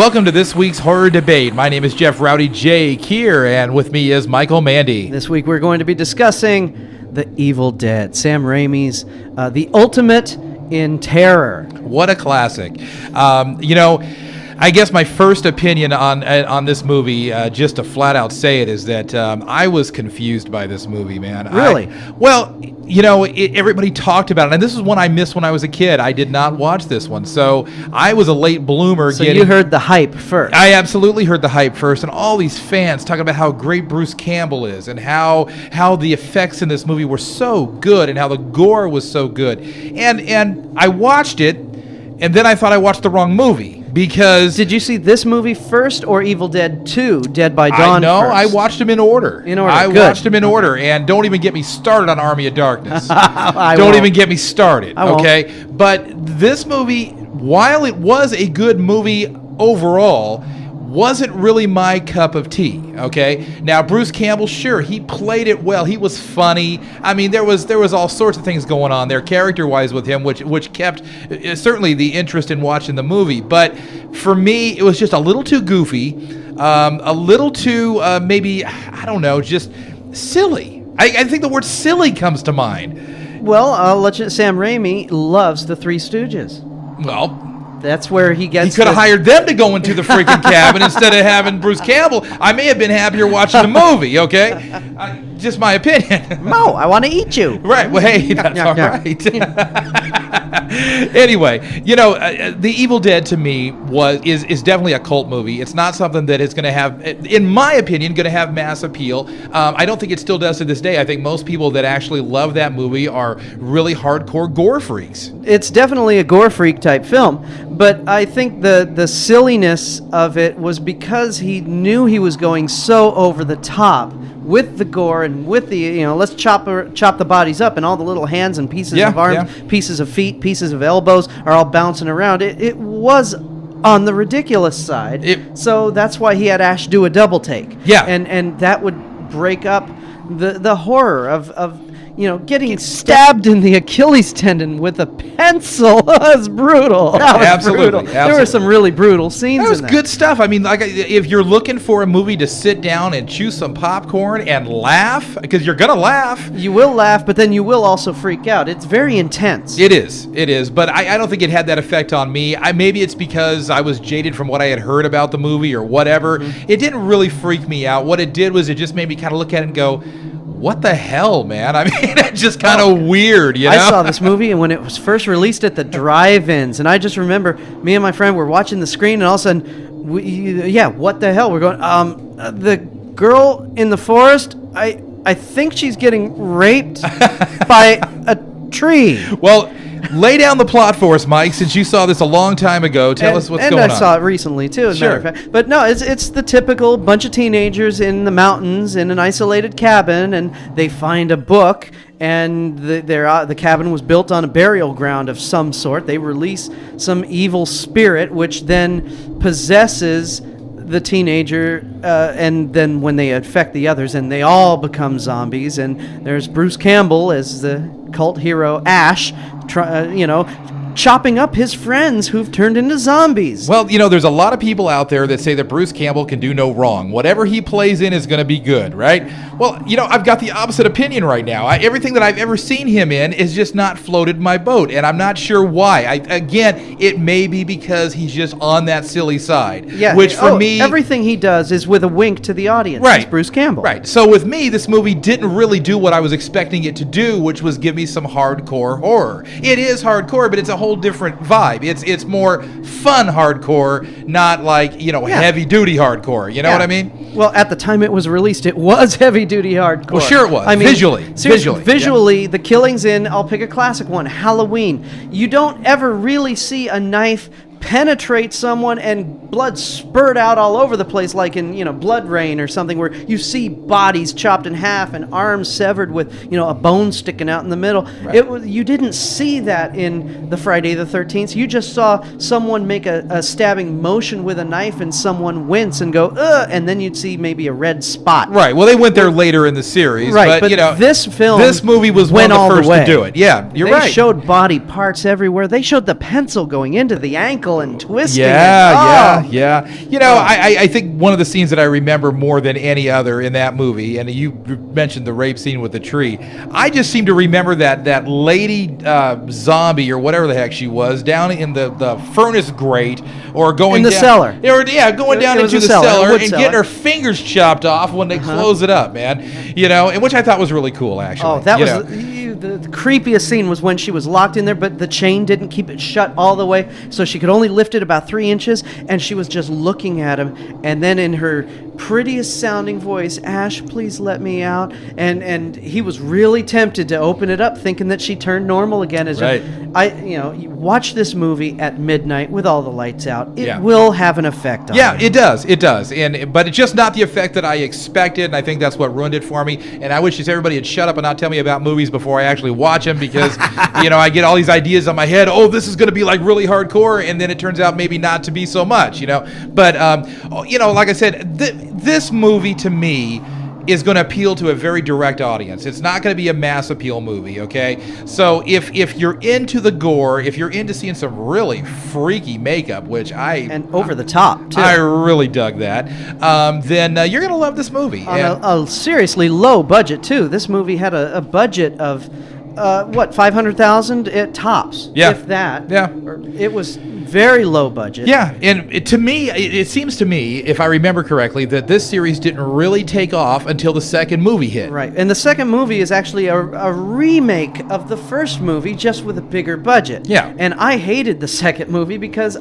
Welcome to this week's Horror Debate. My name is Jeff Rowdy J. Keir, and with me is Michael Mandy. This week we're going to be discussing The Evil Dead, Sam Raimi's The Ultimate in Terror. What a classic. I guess my first opinion on this movie, just to flat out say it, is that I was confused by this movie, man. Really? Everybody talked about it, and this is one I missed when I was a kid. I did not watch this one, so I was a late bloomer. So you heard the hype first. I absolutely heard the hype first, and all these fans talking about how great Bruce Campbell is, and how the effects in this movie were so good, and how the gore was so good. And I watched it, and then I thought I watched the wrong movie. Because did you see this movie first or Evil Dead 2, Dead by Dawn first? I watched them in order. Watched them in order, and don't even get me started on Army of Darkness. Don't even get me started, okay? But this movie, while it was a good movie overall, wasn't really my cup of tea, okay? Now, Bruce Campbell, sure, he played it well. He was funny. I mean, there was all sorts of things going on there character-wise with him, which kept certainly the interest in watching the movie. But for me, it was just a little too goofy, a little too, maybe, I don't know, just silly. I think the word silly comes to mind. Well, I'll let you, Sam Raimi loves the Three Stooges. Well, that's where he gets. He could have hired them to go into the freaking cabin instead of having Bruce Campbell. I may have been happier watching the movie, okay? Just my opinion. Mo, I want to eat you. Right. Well, hey, that's all right. Anyway, The Evil Dead to me is definitely a cult movie. It's not something that is going to have, in my opinion, going to have mass appeal. I don't think it still does to this day. I think most people that actually love that movie are really hardcore gore freaks. It's definitely a gore freak type film, but I think the silliness of it was because he knew he was going so over the top with the gore and with the, let's chop the bodies up, and all the little hands and pieces of arms, pieces of feet, pieces of elbows are all bouncing around. It was on the ridiculous side. So that's why he had Ash do a double take. Yeah. And that would break up the horror of getting stabbed in the Achilles tendon with a pencil. That was brutal. Absolutely. There were some really brutal scenes. That was good stuff. I mean, like, if you're looking for a movie to sit down and chew some popcorn and laugh, because you're gonna laugh. You will laugh, but then you will also freak out. It's very intense. It is. But I don't think it had that effect on me. Maybe it's because I was jaded from what I had heard about the movie or whatever. Mm-hmm. It didn't really freak me out. What it did was it just made me kind of look at it and go, what the hell, man? I mean, it's just kind of weird, I saw this movie, and when it was first released at the drive-ins, and I just remember me and my friend were watching the screen, and all of a sudden, what the hell? We're going, the girl in the forest, I think she's getting raped by a tree. Well, lay down the plot for us, Mike, since you saw this a long time ago. Tell us what's going on. And I saw it recently, too, as a matter of fact. But no, it's the typical bunch of teenagers in the mountains in an isolated cabin, and they find a book, and the cabin was built on a burial ground of some sort. They release some evil spirit, which then possesses the teenager, and then when they affect the others, and they all become zombies. And there's Bruce Campbell as the cult hero Ash, chopping up his friends who've turned into zombies. Well, there's a lot of people out there that say that Bruce Campbell can do no wrong. Whatever he plays in is going to be good, right? Well, I've got the opposite opinion right now. Everything that I've ever seen him in is just not floated my boat, and I'm not sure why. It may be because he's just on that silly side. Yeah. Which for me, everything he does is with a wink to the audience. Right. He's Bruce Campbell. Right. So with me, this movie didn't really do what I was expecting it to do, which was give me some hardcore horror. It is hardcore, but it's a whole different vibe. It's more fun hardcore, not like heavy duty hardcore. You know what I mean? Well, at the time it was released, it was heavy duty hardcore. Well, sure it was. I mean, visually, the killings in, I'll pick a classic one, Halloween. You don't ever really see a knife penetrate someone and blood spurt out all over the place, like in Blood Rain or something, where you see bodies chopped in half and arms severed with a bone sticking out in the middle. Right. You didn't see that in the Friday the 13th. You just saw someone make a stabbing motion with a knife and someone wince and go ugh, and then you'd see maybe a red spot. Right. Well, they went there later in the series, right? But this movie was one of the first to do it. Yeah, you're right. They showed body parts everywhere. They showed the pencil going into the ankle tentacle and twisting. Yeah. You know, I think one of the scenes that I remember more than any other in that movie, and you mentioned the rape scene with the tree, I just seem to remember that lady zombie or whatever the heck she was down in the furnace grate, or going in the cellar. Going down into the cellar and getting her fingers chopped off when they close it up, man. You know, and which I thought was really cool, actually. Oh, that was the creepiest scene was when she was locked in there, but the chain didn't keep it shut all the way, so she could only lift it about 3 inches, and she was just looking at him, and then in her prettiest sounding voice, Ash, please let me out, and he was really tempted to open it up, thinking that she turned normal again. You watch this movie at midnight with all the lights out. It will have an effect on you. It does, but it's just not the effect that I expected, and I think that's what ruined it for me. And I wish just everybody had shut up and not tell me about movies before I actually watch them, because I get all these ideas on my head. Oh, this is going to be like really hardcore, and then it turns out maybe not to be so much. But like I said, this movie to me is going to appeal to a very direct audience. It's not going to be a mass appeal movie, okay? So if you're into the gore, if you're into seeing some really freaky makeup, which and over the top too, I really dug that, then you're going to love this movie. On a seriously low budget too. This movie had a budget of $500,000 at tops, if that. Yeah, it was very low budget. Yeah, and it seems to me, if I remember correctly, that this series didn't really take off until the second movie hit. Right, and the second movie is actually a remake of the first movie, just with a bigger budget. Yeah. And I hated the second movie because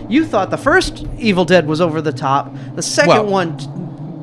you thought the first Evil Dead was over the top. The second one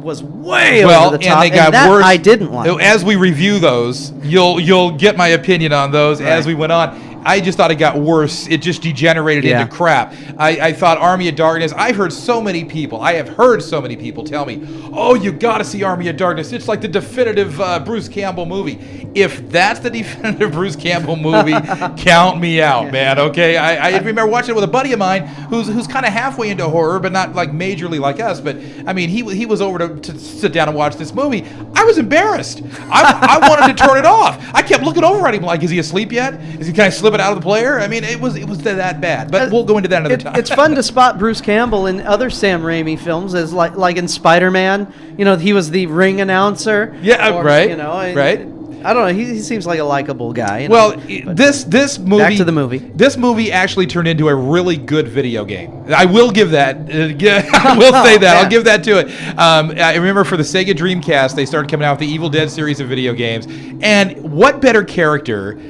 was way over the top, and they got worse. I didn't like. As we review those, you'll get my opinion on those as we went on. I just thought it got worse. It just degenerated into crap. I thought Army of Darkness, I have heard so many people tell me, oh, you got to see Army of Darkness. It's like the definitive Bruce Campbell movie. If that's the definitive Bruce Campbell movie, count me out, man, okay? I remember watching it with a buddy of mine who's kind of halfway into horror, but not like majorly like us. But, I mean, he was over to sit down and watch this movie. I was embarrassed. I wanted to turn it off. I kept looking over at him like, is he asleep yet? Is he kind of slipping out of the player? I mean, it was that bad. But we'll go into that another time. It's fun to spot Bruce Campbell in other Sam Raimi films, as like in Spider-Man. He was the ring announcer. Yeah, right. Right. I don't know. He seems like a likable guy. Well, this movie. Back to the movie. This movie actually turned into a really good video game. I will give that. I will say that. I'll give that to it. I remember for the Sega Dreamcast, they started coming out with the Evil Dead series of video games, and what better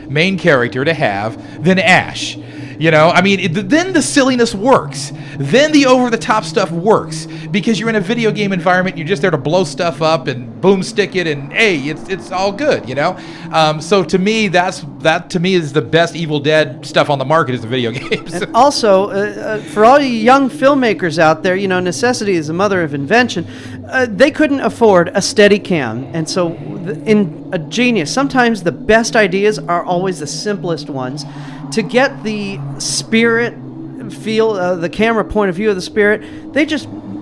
main character to have than Ash? I mean, then the silliness works. Then the over-the-top stuff works, because you're in a video game environment. You're just there to blow stuff up and boomstick it, and hey, it's all good. So to me, that is the best Evil Dead stuff on the market, is the video games. And also, for all you young filmmakers out there, necessity is the mother of invention. They couldn't afford a Steadicam, and so in a genius, sometimes the best ideas are always the simplest ones. To get the spirit feel, the camera point of view of the spirit, they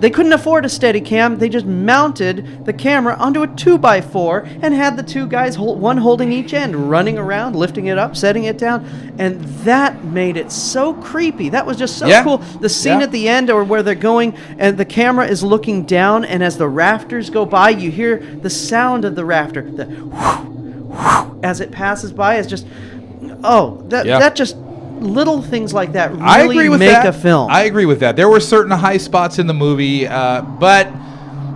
couldn't afford a Steadicam. They just mounted the camera onto a 2x4 and had the two guys, one holding each end, running around, lifting it up, setting it down, and that made it so creepy. That was just so cool. The scene at the end, or where they're going, and the camera is looking down, and as the rafters go by, you hear the sound of the rafter, the whoosh, whoosh, as it passes by. Is just that just little things like that really make a film. I agree with that. There were certain high spots in the movie, but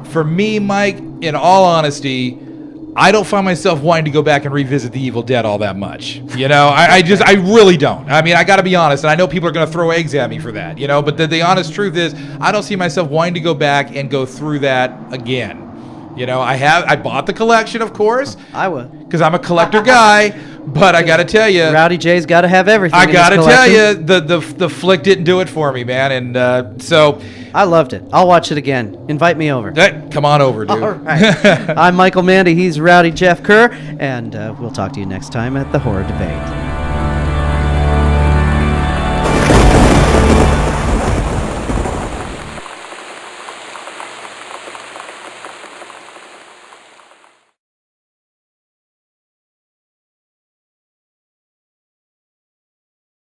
for me, Mike, in all honesty, I don't find myself wanting to go back and revisit The Evil Dead all that much. I really don't. I mean, I got to be honest, and I know people are going to throw eggs at me for that, but the honest truth is, I don't see myself wanting to go back and go through that again. I bought the collection, of course. I would, because I'm a collector guy. But I got to tell you, Rowdy J's got to have everything. I got to tell you, the flick didn't do it for me, man. And so I loved it. I'll watch it again. Invite me over. Come on over, dude. All right. I'm Michael Mandy. He's Rowdy Jeff Kerr, and we'll talk to you next time at the Horror Debate.